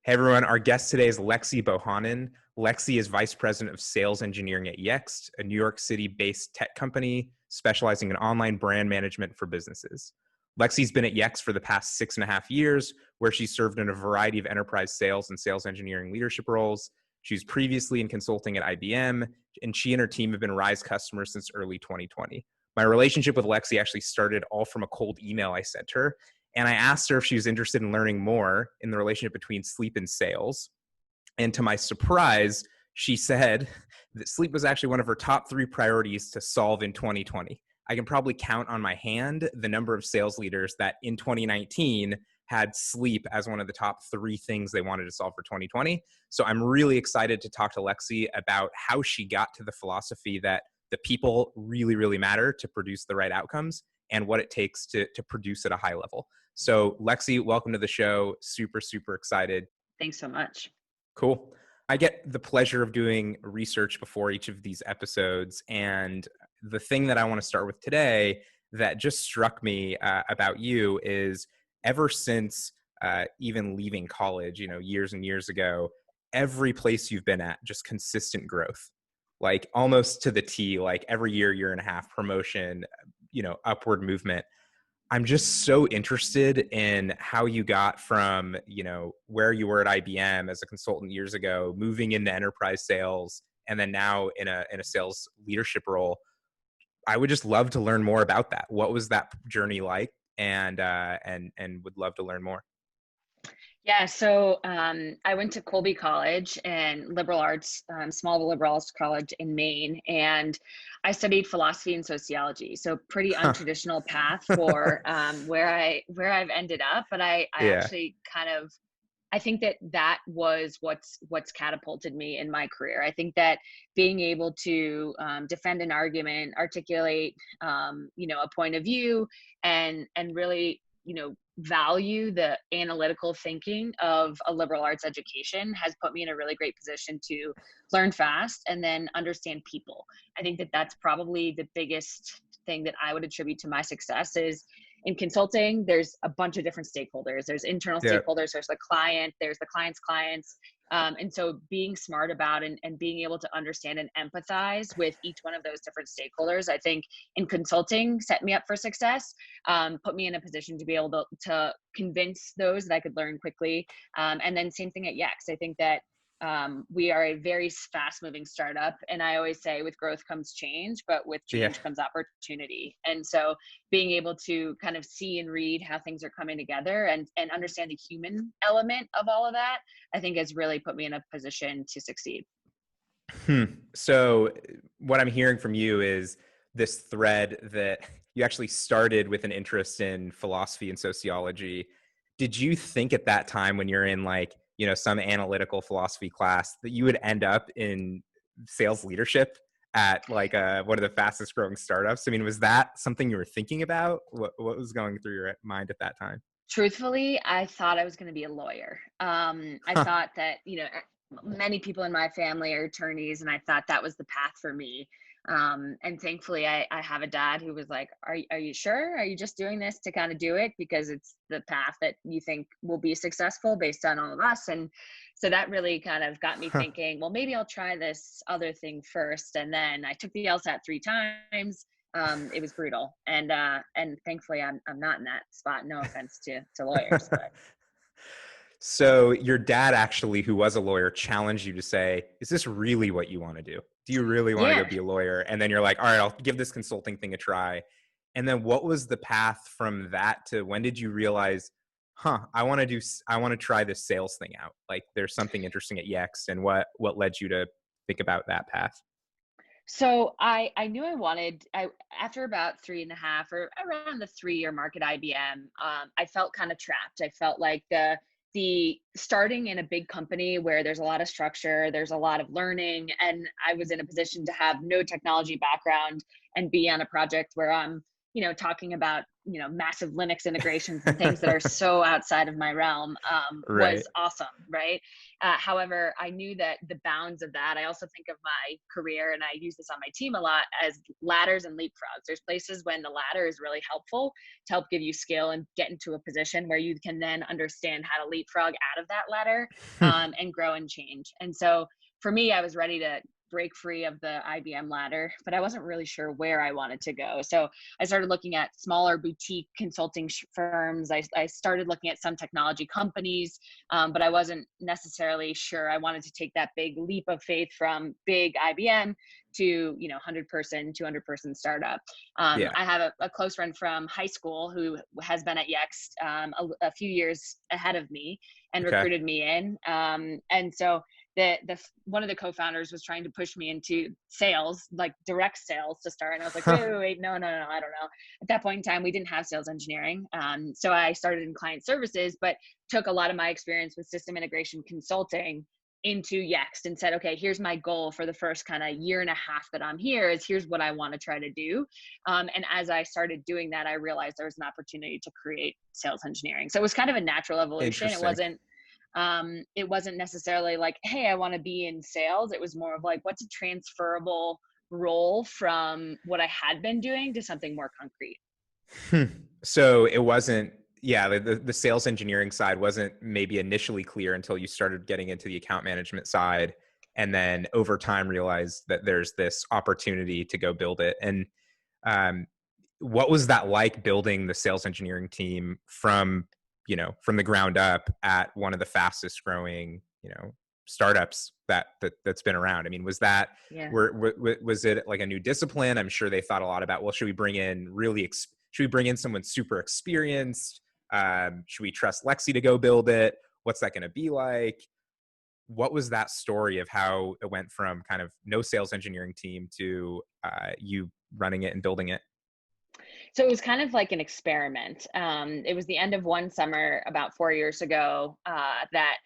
Hey everyone, our guest today is Lexi Bohonnon. Lexi is Vice President of Sales Engineering at Yext, a New York City-based tech company specializing in online brand management for businesses. Lexi's been at Yext for the past 6.5 years, where she served in a variety of enterprise sales and sales engineering leadership roles. She was previously in consulting at IBM, and she and her team have been Rise customers since early 2020. My relationship with Lexi actually started all from a cold email I sent her, and I asked her if she was interested in learning more in the relationship between sleep and sales. And to my surprise, she said that sleep was actually one of her top 3 priorities to solve in 2020. I can probably count on my hand the number of sales leaders that in 2019 had sleep as one of the top 3 things they wanted to solve for 2020. So I'm really excited to talk to Lexi about how she got to the philosophy that the people really, really matter to produce the right outcomes and what it takes to produce at a high level. So Lexi, welcome to the show. Super, super excited. Thanks so much. Cool. I get the pleasure of doing research before each of these episodes. And the thing that I want to start with today that just struck me about you is ever since even leaving college, years and years ago, every place you've been at, just consistent growth, like almost to the T, like every year and a half, promotion, upward movement. I'm just so interested in how you got from, where you were at IBM as a consultant years ago, moving into enterprise sales, and then now in a sales leadership role. I would just love to learn more about that. What was that journey like? And would love to learn more. Yeah, so I went to Colby College and liberal arts, small liberal arts college in Maine, and I studied philosophy and sociology. So pretty Huh. untraditional path for where I've ended up. But I Yeah. actually I think that was what's catapulted me in my career. I think that being able to defend an argument, articulate, a point of view, and really, value the analytical thinking of a liberal arts education has put me in a really great position to learn fast and then understand people. I think that that's probably the biggest thing that I would attribute to my success is in consulting, there's a bunch of different stakeholders. There's internal Yeah. stakeholders, there's the client, there's the client's clients. And so being smart about and being able to understand and empathize with each one of those different stakeholders, I think in consulting set me up for success, put me in a position to be able to convince those that I could learn quickly. And then same thing at Yext. I think that we are a very fast moving startup. And I always say with growth comes change, but with Yeah. change comes opportunity. And so being able to kind of see and read how things are coming together and understand the human element of all of that, I think has really put me in a position to succeed. So what I'm hearing from you is this thread that you actually started with an interest in philosophy and sociology. Did you think at that time when you're in some analytical philosophy class that you would end up in sales leadership at one of the fastest growing startups? I mean, was that something you were thinking about? What was going through your mind at that time? Truthfully, I thought I was going to be a lawyer. I Huh. thought that, many people in my family are attorneys, and I thought that was the path for me. And thankfully, I have a dad who was like, are you sure? Are you just doing this to kind of do it because it's the path that you think will be successful based on all of us? And so that really kind of got me Huh. thinking, well, maybe I'll try this other thing first. And then I took the LSAT 3 times. It was brutal, and thankfully I'm not in that spot. No offense to lawyers, but So your dad actually, who was a lawyer, challenged you to say, is this really what you want to do? Do you really want to go yeah. be a lawyer? And then you're like, all right, I'll give this consulting thing a try. And then what was the path from that to when did you realize, I want to try this sales thing out. Like there's something interesting at Yext, and what led you to think about that path? So I knew I after about 3.5 or around the 3 year mark at IBM, I felt kind of trapped. I felt like the starting in a big company where there's a lot of structure, there's a lot of learning, and I was in a position to have no technology background and be on a project where I'm talking about, massive Linux integrations and things that are so outside of my realm, Right. was awesome. Right. However, I knew that the bounds of that, I also think of my career, and I use this on my team a lot, as ladders and leapfrogs. There's places when the ladder is really helpful to help give you skill and get into a position where you can then understand how to leapfrog out of that ladder, and grow and change. And so for me, I was ready to break free of the IBM ladder, but I wasn't really sure where I wanted to go. So I started looking at smaller boutique consulting firms. I started looking at some technology companies, but I wasn't necessarily sure I wanted to take that big leap of faith from big IBM to 100-person, 200-person startup. Yeah. I have a close friend from high school who has been at Yext a few years ahead of me and Okay. recruited me in. And so the one of the co-founders was trying to push me into sales, like direct sales to start. And I was like, wait, no, I don't know. At that point in time, we didn't have sales engineering. So I started in client services, but took a lot of my experience with system integration consulting into Yext and said, okay, here's my goal for the first kind of year and a half that I'm here, is here's what I want to try to do. And as I started doing that, I realized there was an opportunity to create sales engineering. So it was kind of a natural evolution. Interesting. It wasn't necessarily like, hey, I want to be in sales. It was more of like, what's a transferable role from what I had been doing to something more concrete. So it wasn't, yeah, the sales engineering side wasn't maybe initially clear until you started getting into the account management side. And then over time realized that there's this opportunity to go build it. And um, what was that like, building the sales engineering team from the ground up at one of the fastest growing, startups that's been around? I mean, was that, Yeah. was it like a new discipline? I'm sure they thought a lot about, well, should we bring in someone super experienced? Should we trust Lexi to go build it? What's that going to be like? What was that story of how it went from kind of no sales engineering team to you running it and building it? So it was kind of like an experiment. It was the end of one summer about 4 years ago, that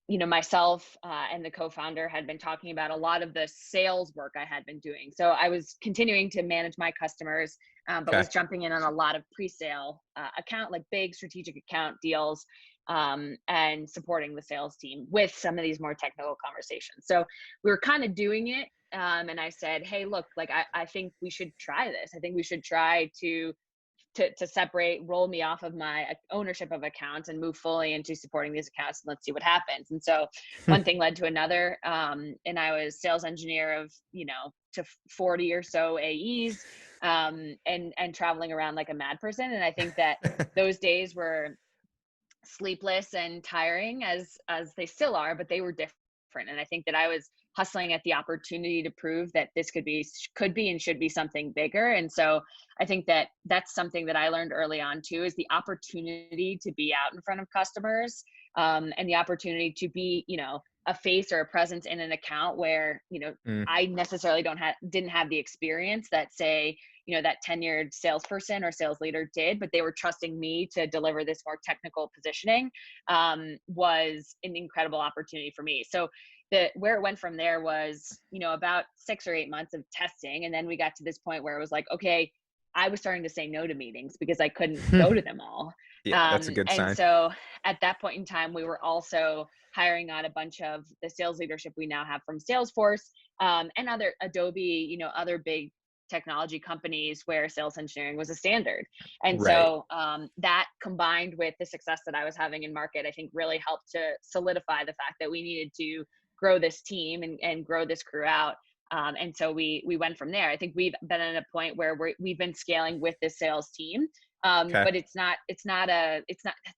myself and the co-founder had been talking about a lot of the sales work I had been doing. So I was continuing to manage my customers, but Okay. was jumping in on a lot of pre-sale account, like big strategic account deals, and supporting the sales team with some of these more technical conversations. So we were kind of doing it. And I said, hey, look, like, I think we should try this. I think we should try to separate, roll me off of my ownership of accounts and move fully into supporting these accounts, and let's see what happens. And so one thing led to another. And I was sales engineer of, to 40 or so AEs, and traveling around like a mad person. And I think that those days were sleepless and tiring, as they still are, but they were different. And I think that I was hustling at the opportunity to prove that this could be and should be something bigger. And so I think that that's something that I learned early on too, is the opportunity to be out in front of customers, and the opportunity to be, a face or a presence in an account where, Mm, I necessarily didn't have the experience that, say, that tenured salesperson or sales leader did, but they were trusting me to deliver this more technical positioning, was an incredible opportunity for me. So where it went from there was, about 6 or 8 months of testing. And then we got to this point where it was like, okay, I was starting to say no to meetings because I couldn't go to them all. yeah, that's a good And sign. so at that point in time, we were also hiring on a bunch of the sales leadership we now have from Salesforce, and other Adobe, other big technology companies where sales engineering was a standard. And Right. so that, combined with the success that I was having in market, I think really helped to solidify the fact that we needed to grow this team and grow this crew out. And so we went from there. I think we've been at a point where we've been scaling with this sales team. Okay. But it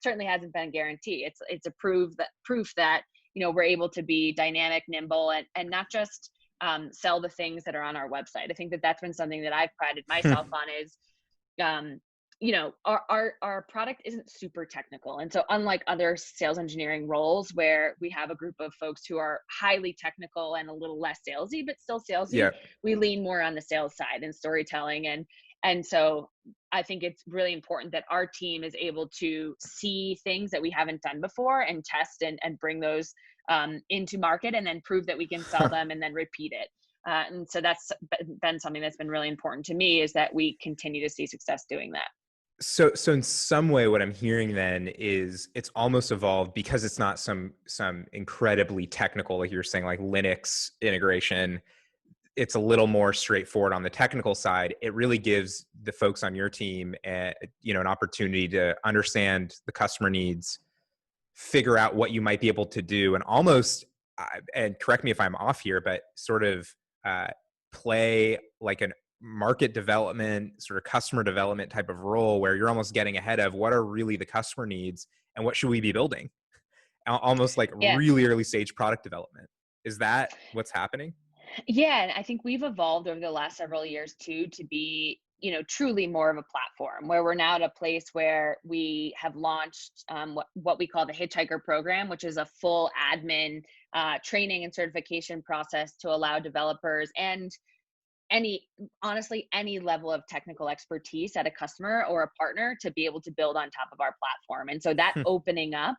certainly hasn't been a guarantee. It's a proof that, we're able to be dynamic, nimble, and not just sell the things that are on our website. I think that that's been something that I've prided myself on, is, our product isn't super technical. And so unlike other sales engineering roles where we have a group of folks who are highly technical and a little less salesy, but still salesy, Yeah. we lean more on the sales side and storytelling. And so I think it's really important that our team is able to see things that we haven't done before and test and bring those into market, and then prove that we can sell them and then repeat it. And so that's been something that's been really important to me, is that we continue to see success doing that. So in some way, what I'm hearing then is it's almost evolved because it's not some incredibly technical, like you're saying, like Linux integration. It's a little more straightforward on the technical side. It really gives the folks on your team, an opportunity to understand the customer needs, figure out what you might be able to do, and almost, and correct me if I'm off here, but sort of uh, play like a market development, sort of customer development type of role, where you're almost getting ahead of what are really the customer needs and what should we be building. Almost like Yeah. really early stage product development. Is that what's happening? Yeah, and I think we've evolved over the last several years too to be, truly more of a platform, where we're now at a place where we have launched what we call the Hitchhiker Program, which is a full admin training and certification process to allow developers and honestly, any level of technical expertise at a customer or a partner to be able to build on top of our platform. And so that opening up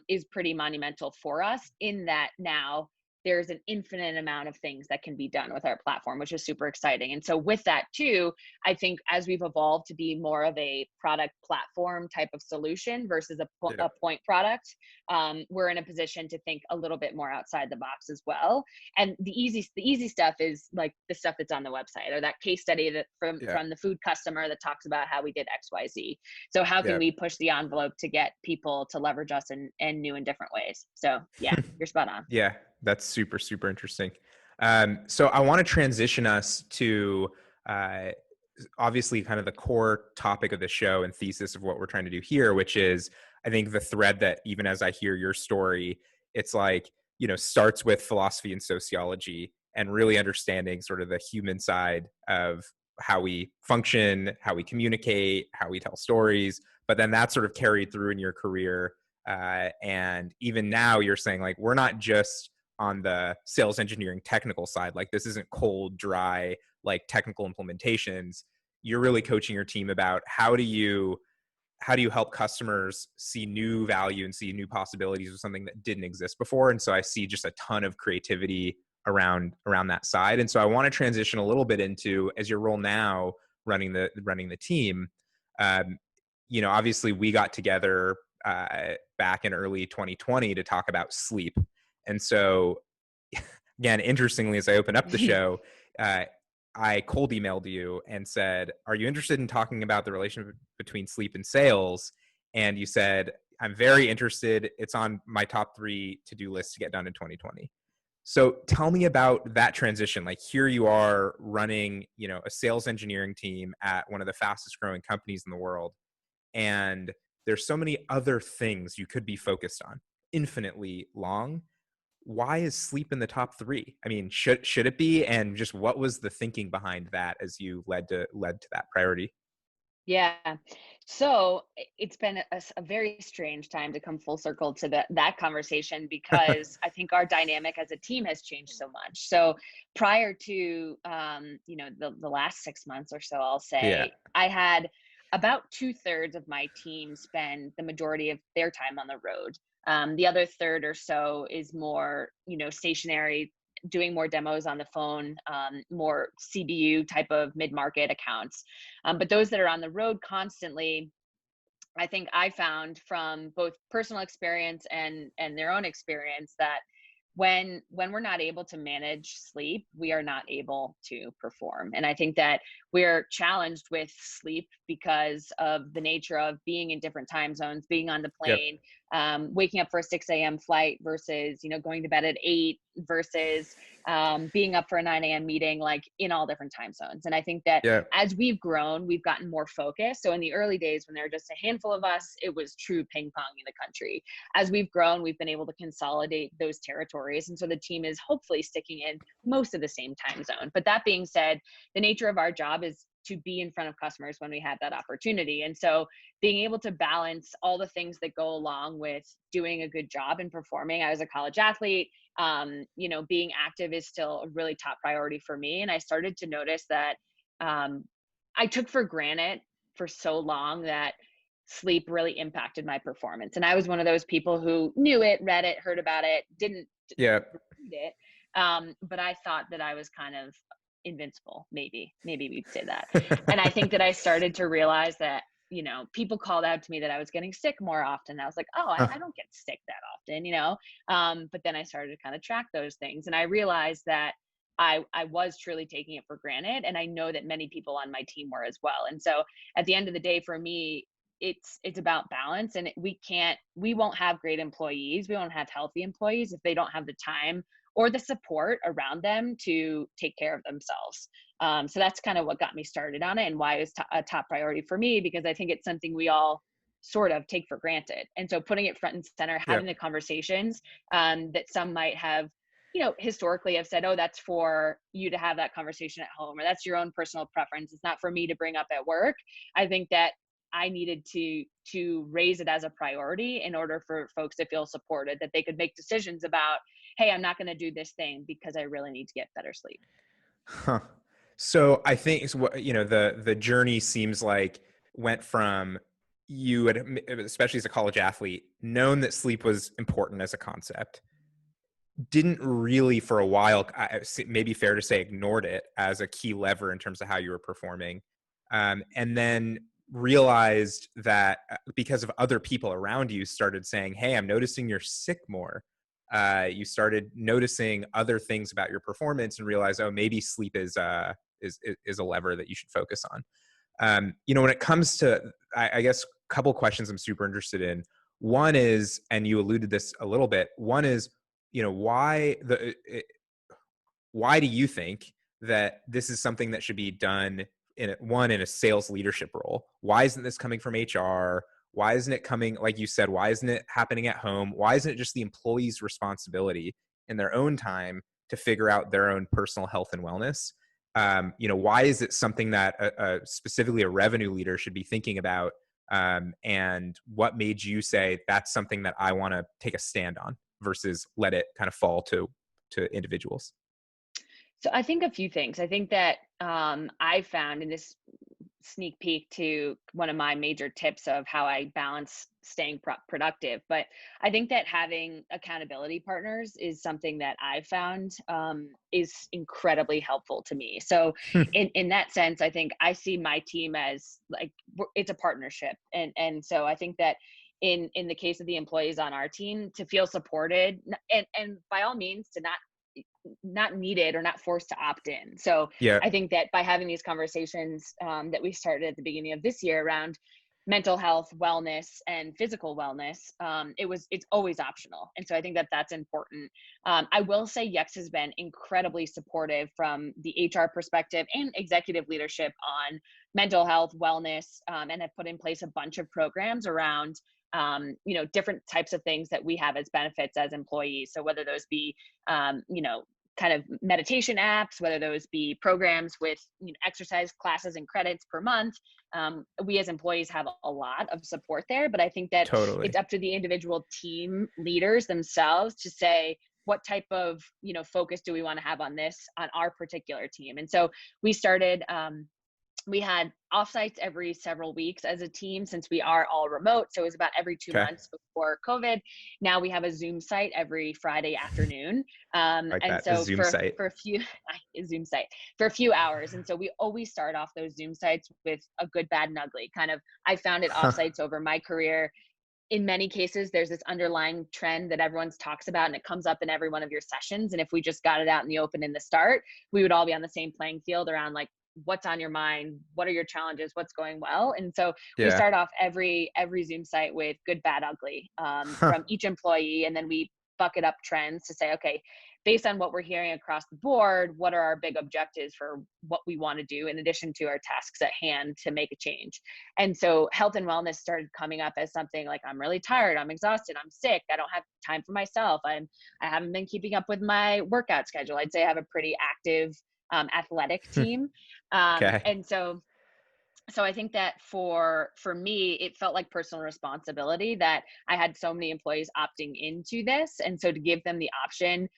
is pretty monumental for us, in that now there's an infinite amount of things that can be done with our platform, which is super exciting. And so with that too, I think as we've evolved to be more of a product platform type of solution versus a point product, we're in a position to think a little bit more outside the box as well. And the easy stuff is like the stuff that's on the website, or that case study that from the food customer that talks about how we did XYZ. So how can we push the envelope to get people to leverage us in new and different ways? So yeah, you're spot on. Yeah, that's super, super interesting. So I want to transition us to uh, obviously kind of the core topic of the show and thesis of what we're trying to do here, which is, I think, the thread that even as I hear your story, it's like, starts with philosophy and sociology and really understanding sort of the human side of how we function, how we communicate, how we tell stories. But then that sort of carried through in your career. And even now you're saying, like, we're not just on the sales engineering technical side. Like, this isn't cold, dry, like technical implementations. You're really coaching your team about how do you help customers see new value and see new possibilities of something that didn't exist before. And so I see just a ton of creativity around that side. And so I want to transition a little bit into, as your role now running the team. Obviously we got together back in early 2020 to talk about sleep. And so, again, interestingly, as I open up the show, I cold emailed you and said, are you interested in talking about the relationship between sleep and sales? And you said, I'm very interested. It's on my top 3 to-do lists to get done in 2020. So tell me about that transition. Like, here you are running, a sales engineering team at one of the fastest growing companies in the world. And there's so many other things you could be focused on, infinitely long. Why is sleep in the top 3? I mean, should it be? And just what was the thinking behind that as you led to that priority? Yeah. So it's been a very strange time to come full circle to that conversation, because I think our dynamic as a team has changed so much. So prior to, the last 6 months or so, I'll Yeah. say, I had about 2/3 of my team spend the majority of their time on the road. The other third or so is more, stationary, doing more demos on the phone, more CBU type of mid-market accounts. But those that are on the road constantly, I think I found from both personal experience and their own experience that when we're not able to manage sleep, we are not able to perform. And I think that we're challenged with sleep because of the nature of being in different time zones, being on the Yep. plane, waking up for a 6 a.m. flight versus, going to bed at 8 versus being up for a 9 a.m. meeting, like in all different time zones. And I think that Yeah. as we've grown, we've gotten more focused. So in the early days, when there were just a handful of us, it was true ping pong in the country. As we've grown, we've been able to consolidate those territories. And so the team is hopefully sticking in most of the same time zone. But that being said, the nature of our job is to be in front of customers when we have that opportunity. And so being able to balance all the things that go along with doing a good job and performing. I was a college athlete. Being active is still a really top priority for me. And I started to notice that I took for granted for so long that sleep really impacted my performance. And I was one of those people who knew it, read it, heard about it, didn't Yeah. repeat it, But I thought that I was kind of invincible, maybe we'd say that. And I think that I started to realize that, people called out to me that I was getting sick more often. I was like, oh, I don't get sick that often. But then I started to kind of track those things, and I realized that I was truly taking it for granted. And I know that many people on my team were as well. And so at the end of the day, for me, it's about balance, and we won't have great employees. We won't have healthy employees if they don't have the time or the support around them to take care of themselves. So that's kind of what got me started on it, and why it was a top priority for me, because I think it's something we all sort of take for granted. And so putting it front and center, having the conversations that some might have, historically have said, oh, that's for you to have that conversation at home, or that's your own personal preference. It's not for me to bring up at work. I think that I needed to raise it as a priority in order for folks to feel supported, that they could make decisions about, hey, I'm not going to do this thing because I really need to get better sleep. Huh. So I think the journey seems like went from you had, especially as a college athlete, known that sleep was important as a concept, didn't really for a while, maybe fair to say, ignored it as a key lever in terms of how you were performing, and then realized that because of other people around you started saying, hey, I'm noticing you're sick more. You started noticing other things about your performance and realized, oh, maybe sleep is a lever that you should focus on. When it comes to, I guess, a couple questions I'm super interested in. One is, and you alluded this a little bit. One is, why do you think that this is something that should be done in a sales leadership role? Why isn't this coming from HR? Why isn't it coming, like you said, why isn't it happening at home? Why isn't it just the employee's responsibility in their own time to figure out their own personal health and wellness? Why is it something that specifically a revenue leader should be thinking about? And what made you say that's something that I want to take a stand on versus let it kind of fall to individuals? So I think a few things. I think that I found in this sneak peek to one of my major tips of how I balance staying productive. But I think that having accountability partners is something that I found is incredibly helpful to me. So in that sense, I think I see my team as like, it's a partnership. And so I think that in the case of the employees on our team, to feel supported, and by all means to not needed or not forced to opt in. So Yeah, I think that by having these conversations that we started at the beginning of this year around mental health, wellness, and physical wellness, it's always optional. And so I think that that's important. I will say Yext has been incredibly supportive from the HR perspective and executive leadership on mental health, wellness, and have put in place a bunch of programs around different types of things that we have as benefits as employees. So whether those be, kind of meditation apps, whether those be programs with exercise classes and credits per month, we as employees have a lot of support there. But I think that totally. it's up to the individual team leaders themselves to say, what type of focus do we want to have on this on our particular team? And so we started we had offsites every several weeks as a team, since we are all remote. So it was about every 2 months before COVID. Now we have a Zoom site every Friday afternoon. Like And that, a so Zoom site. for a few Zoom site for a few hours. And so we always start off those Zoom sites with a good, bad, and ugly kind of. I found it offsites over my career. In many cases, there's this underlying trend that everyone talks about, and it comes up in every one of your sessions. And if we just got it out in the open in the start, we would all be on the same playing field around like, what's on your mind, what are your challenges, what's going well. And so we Yeah. start off every Zoom site with good, bad, ugly from each employee, and then we bucket up trends to say, okay, based on what we're hearing across the board, what are our big objectives for what we want to do in addition to our tasks at hand to make a change. And so health and wellness started coming up as something like, I'm really tired, I'm exhausted, I'm sick, I don't have time for myself, I haven't been keeping up with my workout schedule. I'd say I have a pretty active athletic team. Okay. And so I think that for me, it felt like personal responsibility that I had so many employees opting into this. And so to give them the option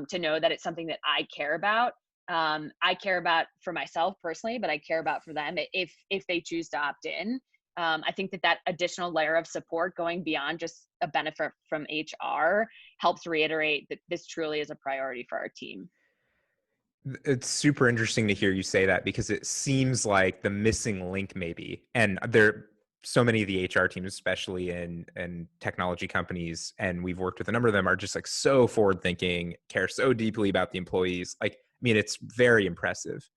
to know that it's something that I care about. I care about for myself personally, but I care about for them if they choose to opt in. I think that additional layer of support going beyond just a benefit from HR helps reiterate that this truly is a priority for our team. It's super interesting to hear you say that, because it seems like the missing link maybe, and there so many of the HR teams, especially in technology companies, and we've worked with a number of them, are just like so forward thinking, care so deeply about the employees. Like, I mean, it's very impressive.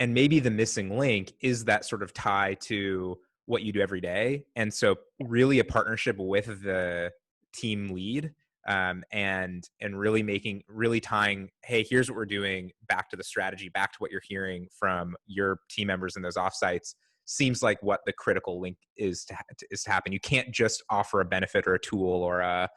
And maybe the missing link is that sort of tie to what you do every day. And so really a partnership with the team lead, and really tying, hey, here's what we're doing, back to the strategy, back to what you're hearing from your team members in those offsites, seems like what the critical link is to happen. You can't just offer a benefit or a tool or a,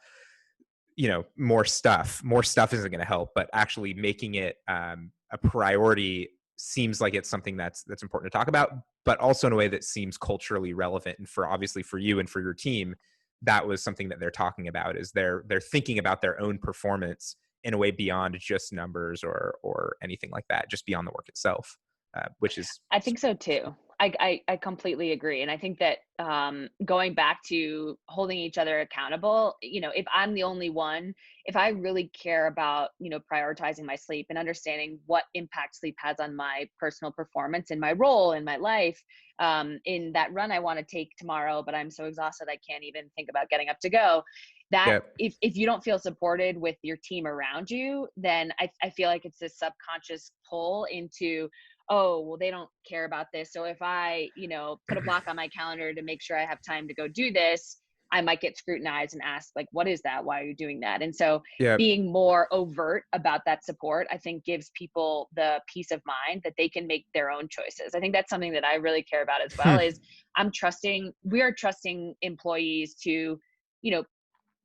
more stuff. More stuff isn't going to help, but actually making it a priority seems like it's something that's important to talk about, but also in a way that seems culturally relevant. And obviously for you and for your team, that was something that they're talking about, is they're thinking about their own performance in a way beyond just numbers or anything like that, just beyond the work itself, which is. I think so too. I completely agree. And I think that going back to holding each other accountable, if I'm the only one, if I really care about, prioritizing my sleep and understanding what impact sleep has on my personal performance in my role in my life, in that run I want to take tomorrow, but I'm so exhausted I can't even think about getting up to go. That Yeah. if you don't feel supported with your team around you, then I feel like it's this subconscious pull into, oh, well, they don't care about this. So if I, put a block on my calendar to make sure I have time to go do this, I might get scrutinized and asked, like, what is that? Why are you doing that? And so Yeah. being more overt about that support, I think gives people the peace of mind that they can make their own choices. I think that's something that I really care about as well, is we are trusting employees to, you know,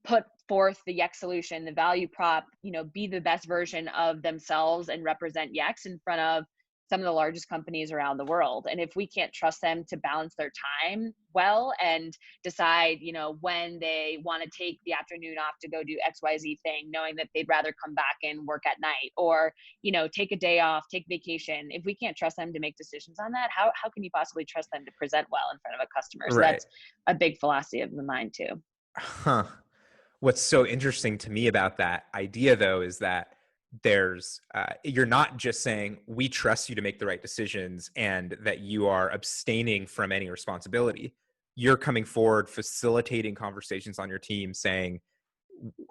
put forth the Yext solution, the value prop, be the best version of themselves and represent Yext in front of some of the largest companies around the world. And if we can't trust them to balance their time well and decide, when they want to take the afternoon off to go do XYZ thing, knowing that they'd rather come back and work at night, or, take a day off, take vacation. If we can't trust them to make decisions on that, how can you possibly trust them to present well in front of a customer? So Right. that's a big philosophy of mine too. Huh. What's so interesting to me about that idea, though, is that you're not just saying we trust you to make the right decisions and that you are abstaining from any responsibility. You're coming forward, facilitating conversations on your team, saying,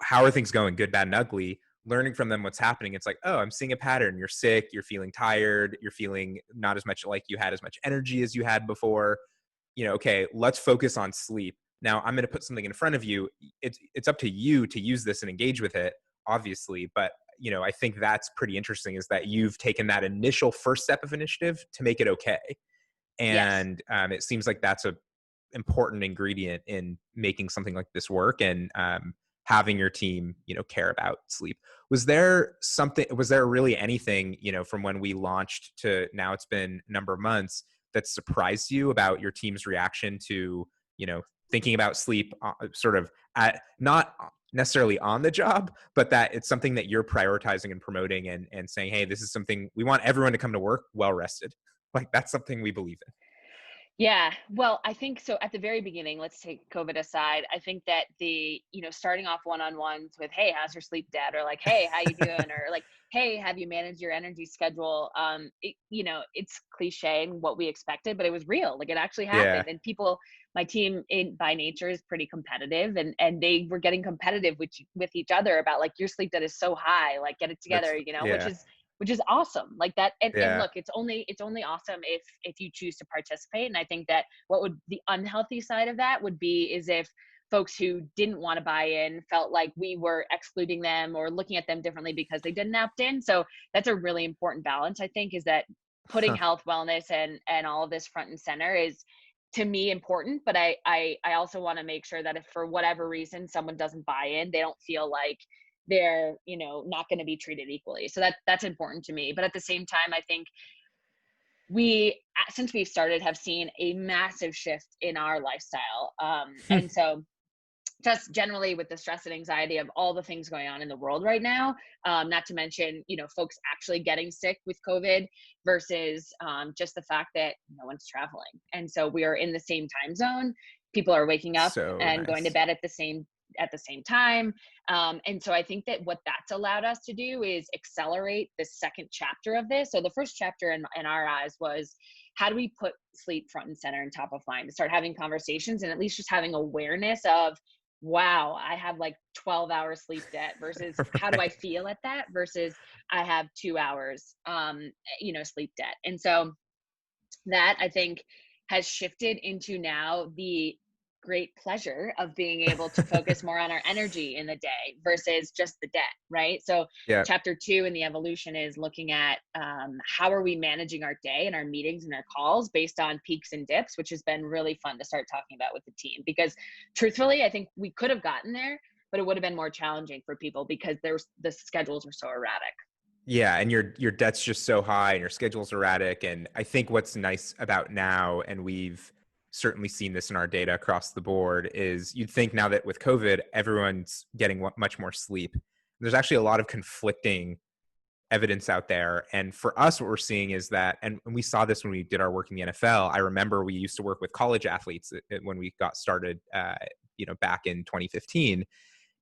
how are things going, good, bad, and ugly, learning from them what's happening. It's like, oh, I'm seeing a pattern. You're sick, you're feeling tired, you're feeling not as much like you had as much energy as you had before. Okay, let's focus on sleep. Now I'm going to put something in front of you. It's up to you to use this and engage with it, obviously. But, I think that's pretty interesting, is that you've taken that initial first step of initiative to make it okay. Yes. And it seems like that's a important ingredient in making something like this work, and having your team, care about sleep. Was there really anything, from when we launched to now, it's been a number of months, that surprised you about your team's reaction to, thinking about sleep, sort of not necessarily on the job, but that it's something that you're prioritizing and promoting, and saying, hey, this is something we want everyone to come to work well rested. Like, that's something we believe in. Yeah, well, I think so. At the very beginning, let's take COVID aside. I think that starting off one-on-ones with, "Hey, how's your sleep, Dad?" Or like, "Hey, how you doing?" Or like, "Hey, have you managed your energy schedule?" It's cliche and what we expected, but it was real. Like, it actually Yeah. happened. And my team by nature is pretty competitive, and they were getting competitive with each other about, like, your sleep debt is so high, like, get it That's together, yeah. which is awesome, like that. And Yeah. look, it's only awesome if you choose to participate. And I think that what would the unhealthy side of that would be is if folks who didn't want to buy in felt like we were excluding them or looking at them differently because they didn't opt in. So that's a really important balance, I think, is that putting Huh. health, wellness, and all of this front and center is, to me, important. But I also want to make sure that if for whatever reason someone doesn't buy in, they don't feel like they're not going to be treated equally. So that's important to me. But at the same time, I think we, since we've started, have seen a massive shift in our lifestyle, and so just generally with the stress and anxiety of all the things going on in the world right now, not to mention, folks actually getting sick with COVID versus just the fact that no one's traveling. And so we are in the same time zone. People are waking up So and going to nice. bed at the same time. And so I think that what that's allowed us to do is accelerate the second chapter of this. So the first chapter in our eyes was, how do we put sleep front and center and top of mind, to start having conversations and at least just having awareness of, wow, I have like 12 hours sleep debt versus how do I Right. feel at that versus I have 2 hours, sleep debt. And so that, I think, has shifted into now the great pleasure of being able to focus more on our energy in the day versus just the debt, right? So Yeah. chapter 2 in the evolution is looking at how are we managing our day and our meetings and our calls based on peaks and dips, which has been really fun to start talking about with the team, because truthfully, I think we could have gotten there, but it would have been more challenging for people because the schedules were so erratic. Yeah, and your debt's just so high and your schedule's erratic. And I think what's nice about now, and we've certainly seen this in our data across the board, is you'd think now that with COVID, everyone's getting much more sleep. There's actually a lot of conflicting evidence out there. And for us, what we're seeing is that, and we saw this when we did our work in the NFL. I remember we used to work with college athletes when we got started, back in 2015,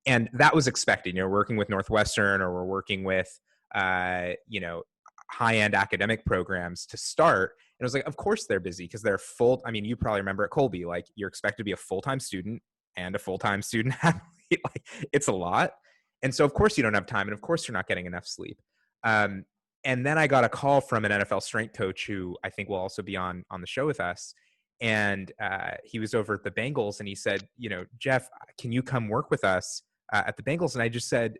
and that was expected. Working with Northwestern, or we're working with, uh, you know, high-end academic programs to start. And it was like, of course they're busy because they're full. I mean, you probably remember at Colby, like you're expected to be a full-time student and a full-time student athlete. Like, it's a lot. And so of course you don't have time, and of course you're not getting enough sleep. Um, and then I got a call from an NFL strength coach who I think will also be on the show with us. And he was over at the Bengals, and he said, Jeff, can you come work with us at the Bengals? And I just said,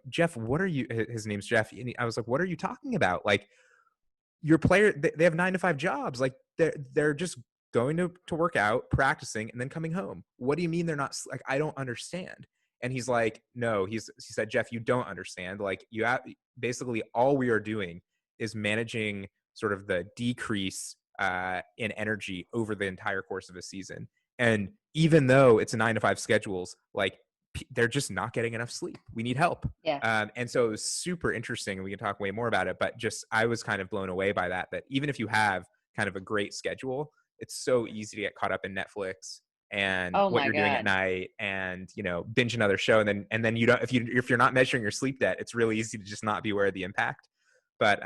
Jeff, what are you? His name's Jeff. And I was like, what are you talking about? Like, your player, they have 9 to 5 jobs. Like, they're just going to work out, practicing, and then coming home. What do you mean they're not, like, I don't understand. And he's like, no, he said, Jeff, you don't understand. Like, basically all we are doing is managing sort of the decrease in energy over the entire course of a season. And even though it's a 9 to 5 schedules, like, they're just not getting enough sleep. We need help. Yeah. And so it was super interesting, and we can talk way more about it, but just, I was kind of blown away by that even if you have kind of a great schedule, it's so easy to get caught up in Netflix and Oh what my you're doing at God. night, and, binge another show. And then you don't, if you're not measuring your sleep debt, it's really easy to just not be aware of the impact. But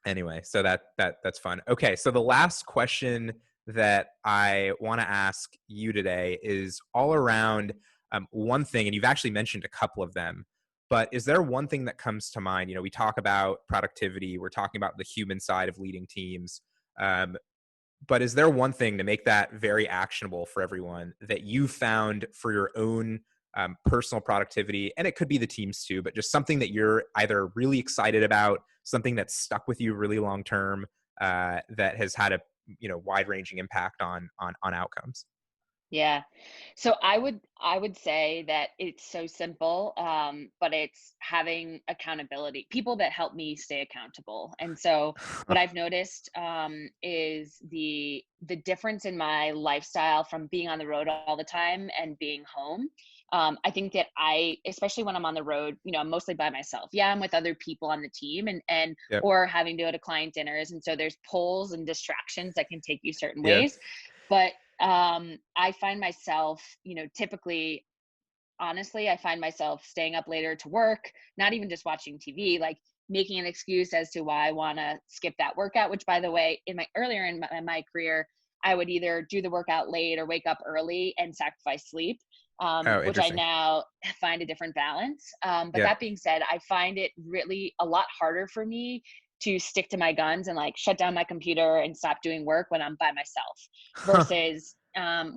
anyway, so that's fun. Okay. So the last question that I want to ask you today is all around one thing, and you've actually mentioned a couple of them, but is there one thing that comes to mind? We talk about productivity, we're talking about the human side of leading teams. But is there one thing, to make that very actionable for everyone, that you found for your own personal productivity? And it could be the teams too, but just something that you're either really excited about, something that's stuck with you really long term, that has had a wide ranging impact on outcomes. Yeah. So I would say that it's so simple, but it's having accountability, people that help me stay accountable. And so what I've noticed is the difference in my lifestyle from being on the road all the time and being home. I think that especially when I'm on the road, I'm mostly by myself. Yeah, I'm with other people on the team and Yep. or having to go to client dinners. And so there's pulls and distractions that can take you certain Yeah. ways. But I find myself, typically, honestly, I find myself staying up later to work, not even just watching TV, like making an excuse as to why I want to skip that workout, which, by the way, earlier in my career, I would either do the workout late or wake up early and sacrifice sleep, Oh, which I interesting. now find a different balance. But Yeah. that being said, I find it really a lot harder for me to stick to my guns and like shut down my computer and stop doing work when I'm by myself Huh. versus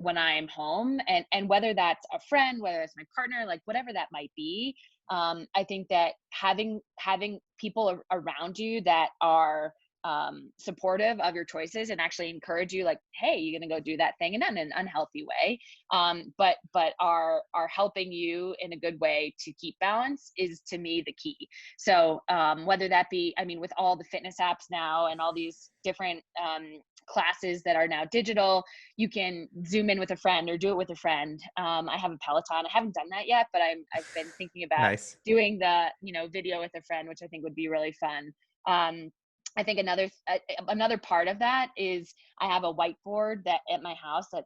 when I'm home, and whether that's a friend, whether it's my partner, like whatever that might be. I think that having people around you that are supportive of your choices and actually encourage you, like, hey, you're going to go do that thing, and not in an unhealthy way, but are helping you in a good way to keep balance, is to me the key. So whether that be, I mean, with all the fitness apps now and all these different classes that are now digital, you can Zoom in with a friend or do it with a friend. I have a Peloton. I haven't done that yet, but I've been thinking about Nice. doing the, video with a friend, which I think would be really fun. I think another part of that is I have a whiteboard that at my house that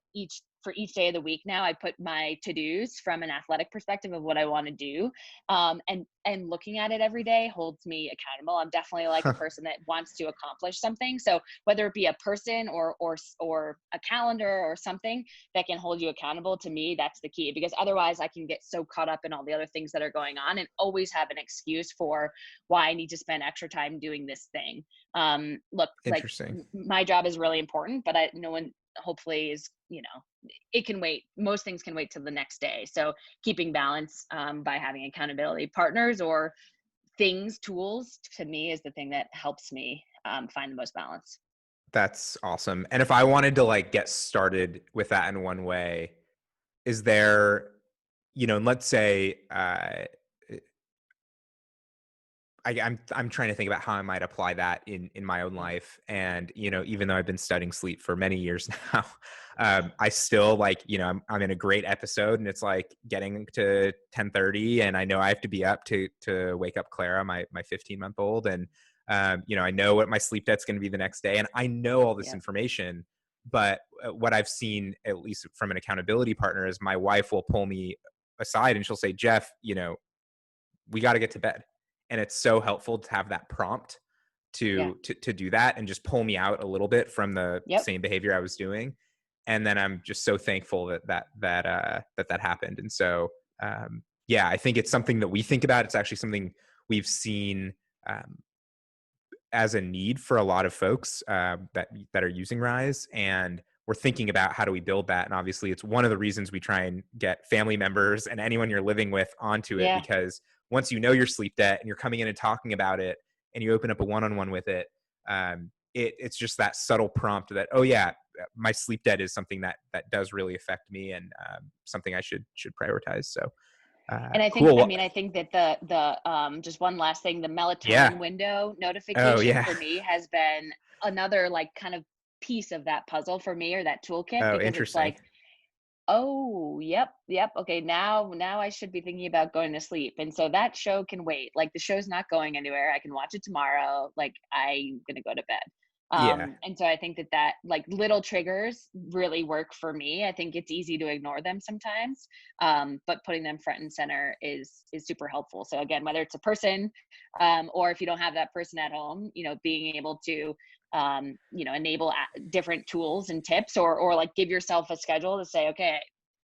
for each day of the week now I put my to-dos from an athletic perspective of what I want to do. And looking at it every day holds me accountable. I'm definitely like a person that wants to accomplish something. So whether it be a person or a calendar or something that can hold you accountable, to me, that's the key, because otherwise I can get so caught up in all the other things that are going on and always have an excuse for why I need to spend extra time doing this thing. Look, like, Interesting. my job is really important, but no one hopefully is, it can wait. Most things can wait till the next day. So keeping balance by having accountability partners or tools, to me, is the thing that helps me find the most balance. That's awesome. And if I wanted to like get started with that in one way, is there, let's say, I'm trying to think about how I might apply that in my own life. And, even though I've been studying sleep for many years now, I still like, I'm in a great episode and it's like getting to 10:30 and I know I have to be up to wake up Clara, my 15-month-old. And, I know what my sleep debt's going to be the next day. And I know all this Yeah. information, but what I've seen, at least from an accountability partner, is my wife will pull me aside and she'll say, Jeff, we got to get to bed. And it's so helpful to have that prompt Yeah. to do that and just pull me out a little bit from the Yep. same behavior I was doing. And then I'm just so thankful that happened. And so, yeah, I think it's something that we think about. It's actually something we've seen as a need for a lot of folks that are using Rise, and we're thinking about how do we build that. And obviously, it's one of the reasons we try and get family members and anyone you're living with onto it, Yeah. because once you know your sleep debt and you're coming in and talking about it, and you open up a one-on-one with it, it's just that subtle prompt that, oh yeah, my sleep debt is something that does really affect me, and something I should prioritize. So And I think, cool. I think that the just one last thing, the Yeah. melatonin window Oh notification yeah. for me has been another, like, kind of piece of that puzzle for me, or that toolkit, Oh, because it's interesting. like, oh, yep, yep, okay, now I should be thinking about going to sleep. And so that show can wait. Like, the show's not going anywhere. I can watch it tomorrow. Like, I'm gonna go to bed. Yeah. And so I think that like little triggers really work for me. I think it's easy to ignore them sometimes, but putting them front and center is super helpful. So again, whether it's a person, or if you don't have that person at home, being able to enable different tools and tips, or like give yourself a schedule to say, okay,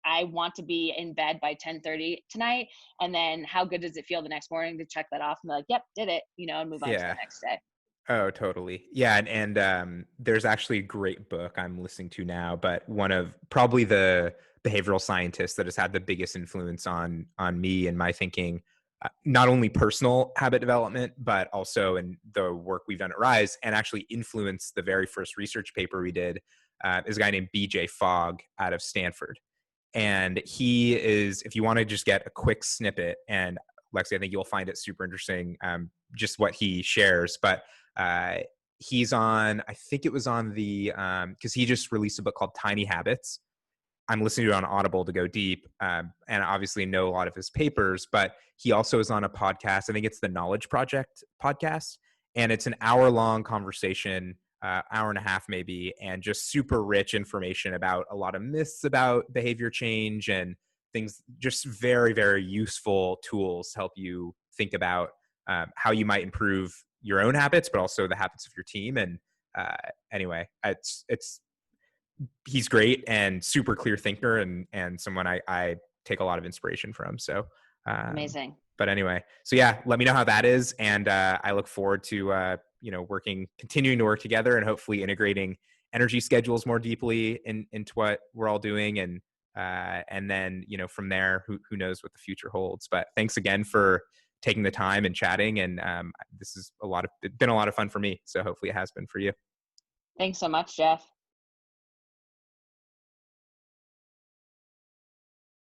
I want to be in bed by 10:30 tonight. And then how good does it feel the next morning to check that off and be like, yep, did it, and move on to the Yeah. next day. Oh, totally. Yeah, and there's actually a great book I'm listening to now, but one of probably the behavioral scientists that has had the biggest influence on me and my thinking, not only personal habit development, but also in the work we've done at Rise, and actually influenced the very first research paper we did, is a guy named BJ Fogg out of Stanford. And he is, if you want to just get a quick snippet, and Lexi, I think you'll find it super interesting, just what he shares. But he's on, I think it was on the, because he just released a book called Tiny Habits. I'm listening to it on Audible to go deep, and obviously know a lot of his papers, but he also is on a podcast. I think it's the Knowledge Project podcast, and it's an hour-long conversation, hour and a half maybe, and just super rich information about a lot of myths about behavior change and things, just very, very useful tools to help you think about how you might improve your own habits, but also the habits of your team. And anyway, it's he's great and super clear thinker, and someone I take a lot of inspiration from. So, Amazing. but anyway, so yeah, let me know how that is. And I look forward to, continuing to work together and hopefully integrating energy schedules more deeply into what we're all doing. And then, from there, who knows what the future holds. But thanks again for taking the time and chatting. And this is it's been a lot of fun for me. So hopefully it has been for you. Thanks so much, Jeff.